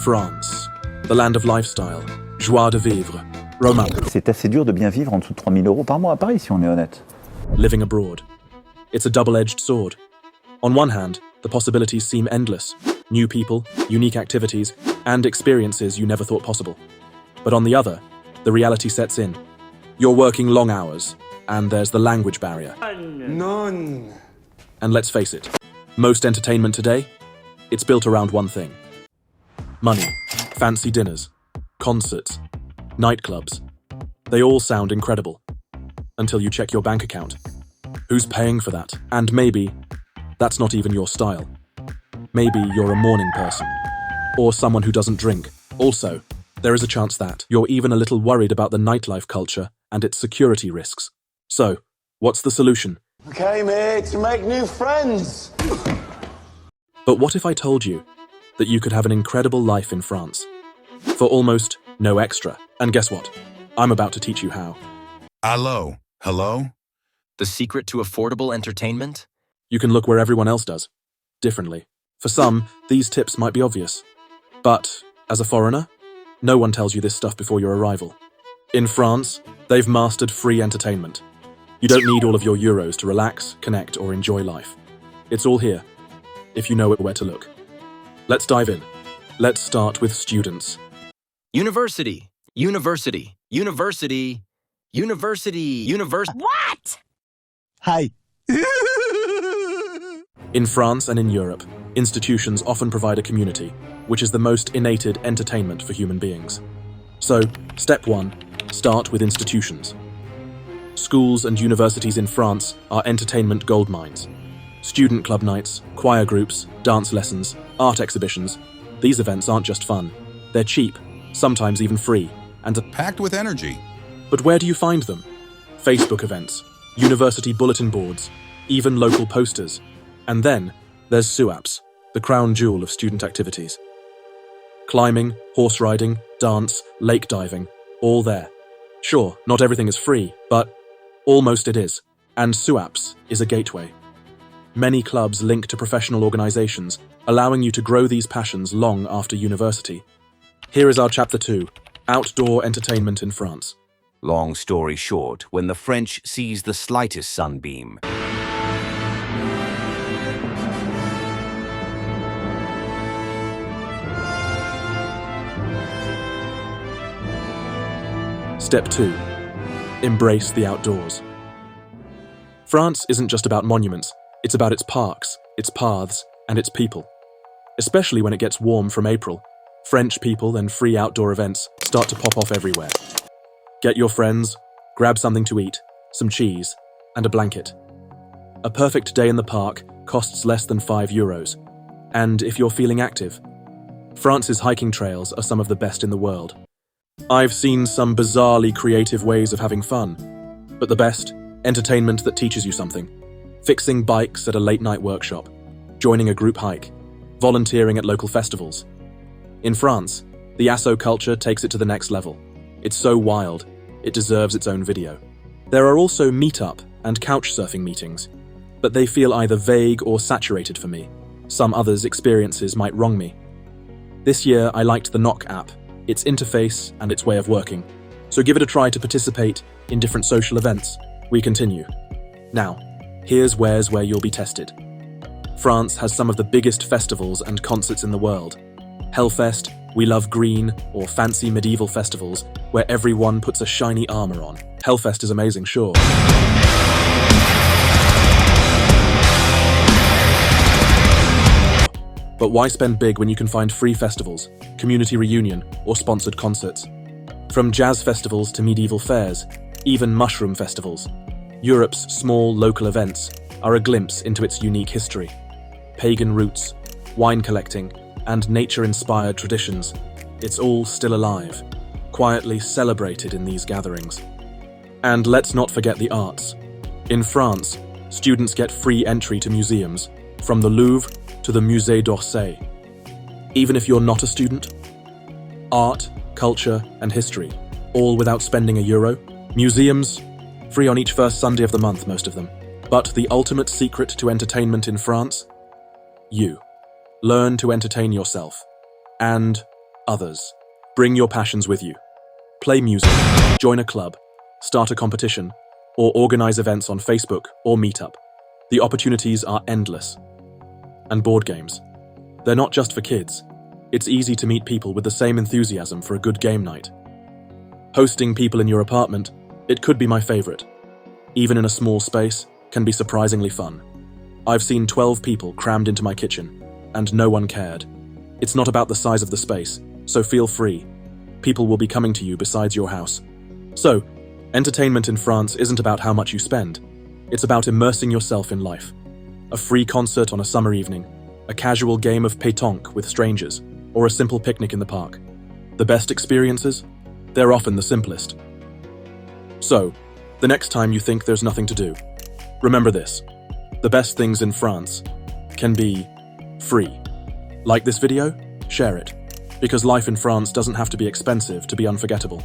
France, the land of lifestyle, joie de vivre, romance. C'est assez dur de bien vivre en dessous de 3 000 € par mois à Paris, si on est honnête. Living abroad. It's a double-edged sword. On one hand, the possibilities seem endless. New people, unique activities, and experiences you never thought possible. But on the other, the reality sets in. You're working long hours, and there's the language barrier. None. And let's face it, most entertainment today, it's built around one thing. Money, fancy dinners, concerts, nightclubs. They all sound incredible. Until you check your bank account. Who's paying for that? And maybe that's not even your style. Maybe you're a morning person. Or someone who doesn't drink. Also, there is a chance that you're even a little worried about the nightlife culture and its security risks. So, what's the solution? Okay, mate, to make new friends. But what if I told you that you could have an incredible life in France? For almost no extra. And guess what? I'm about to teach you how. Allo, hello? The secret to affordable entertainment? You can look where everyone else does, differently. For some, these tips might be obvious. But, as a foreigner, no one tells you this stuff before your arrival. In France, they've mastered free entertainment. You don't need all of your euros to relax, connect, or enjoy life. It's all here, if you know where to look. Let's dive in. Let's start with students. University. University. University. University. University. What? Hi. In France and in Europe, institutions often provide a community, which is the most innated entertainment for human beings. So, step 1, start with institutions. Schools and universities in France are entertainment goldmines. Student club nights, choir groups, dance lessons, art exhibitions. These events aren't just fun. They're cheap, sometimes even free, and Packed with energy. But where do you find them? Facebook events, university bulletin boards, even local posters. And then there's SUAPs, the crown jewel of student activities. Climbing, horse riding, dance, lake diving, all there. Sure, not everything is free, but almost it is. And SUAPs is a gateway. Many clubs link to professional organizations, allowing you to grow these passions long after university. Here is our Chapter 2, Outdoor Entertainment in France. Long story short, when the French sees the slightest sunbeam, Step 2. Embrace the outdoors. France isn't just about monuments, it's about its parks, its paths, and its people. Especially when it gets warm from April, French people and free outdoor events start to pop off everywhere. Get your friends, grab something to eat, some cheese, and a blanket. A perfect day in the park costs less than €5. And if you're feeling active, France's hiking trails are some of the best in the world. I've seen some bizarrely creative ways of having fun, but the best, entertainment that teaches you something. Fixing bikes at a late-night workshop, joining a group hike, volunteering at local festivals. In France, the asso culture takes it to the next level. It's so wild, it deserves its own video. There are also meet-up and couch-surfing meetings, but they feel either vague or saturated for me. Some others' experiences might wrong me. This year, I liked the Knock app, its interface and its way of working. So give it a try to participate in different social events. We continue. Now, here's where you'll be tested. France has some of the biggest festivals and concerts in the world. Hellfest, We Love Green, or fancy medieval festivals where everyone puts a shiny armor on. Hellfest is amazing, sure. But why spend big when you can find free festivals, community reunion, or sponsored concerts? From jazz festivals to medieval fairs, even mushroom festivals, Europe's small local events are a glimpse into its unique history. Pagan roots, wine collecting, and nature-inspired traditions, it's all still alive, quietly celebrated in these gatherings. And let's not forget the arts. In France, students get free entry to museums, from the Louvre to the Musée d'Orsay. Even if you're not a student, art, culture, and history, all without spending €1. Museums, free on each first Sunday of the month, most of them. But the ultimate secret to entertainment in France? You. Learn to entertain yourself. And others. Bring your passions with you. Play music, join a club, start a competition, or organize events on Facebook or Meetup. The opportunities are endless. And board games. They're not just for kids. It's easy to meet people with the same enthusiasm for a good game night. Hosting people in your apartment, it could be my favorite. Even in a small space, can be surprisingly fun. I've seen 12 people crammed into my kitchen, and no one cared. It's not about the size of the space, so feel free. People will be coming to you besides your house. So, entertainment in France isn't about how much you spend. It's about immersing yourself in life. A free concert on a summer evening, a casual game of pétanque with strangers, or a simple picnic in the park. The best experiences? They're often the simplest. So, the next time you think there's nothing to do, remember this. The best things in France can be free. Like this video? Share it. Because life in France doesn't have to be expensive to be unforgettable.